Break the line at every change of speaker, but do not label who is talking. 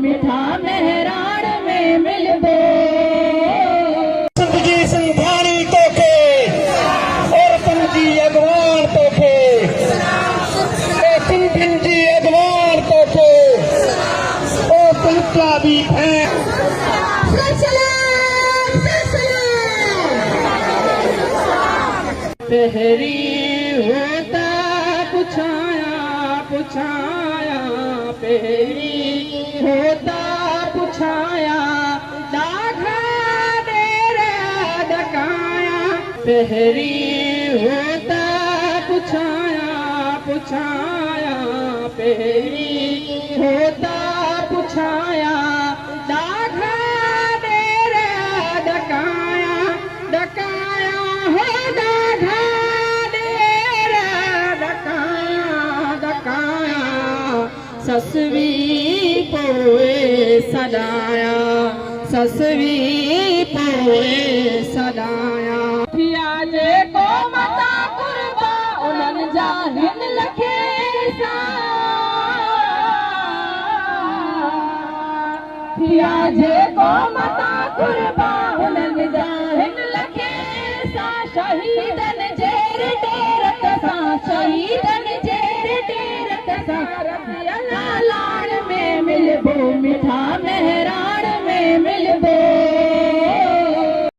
मिठा मेहरान में मिलबो।
जिंदगी संधानी तोखे औरतन जी अगवान तोखे, सिंधियुनि जी अगवान तोखे, ओ तुलका भी
पहरी होता पुछाया पुछाया, पहरी होता पुछाया, दाघा डेरा डकाया। पहरी होता पुछाया पुछाया, पहरी होता पुछाया, दाघा डेरा डकाया। डकाया हो दाघा डेरा डकाया डकाया, ससवी पोए सदाया, ससवी पोए सदाया। थिया जेको मता कुर्बा उन्हनि जा हिन लखे सा, थिया जेको मता कुर्बा उन्हनि जा हिन लखे सा, शहीद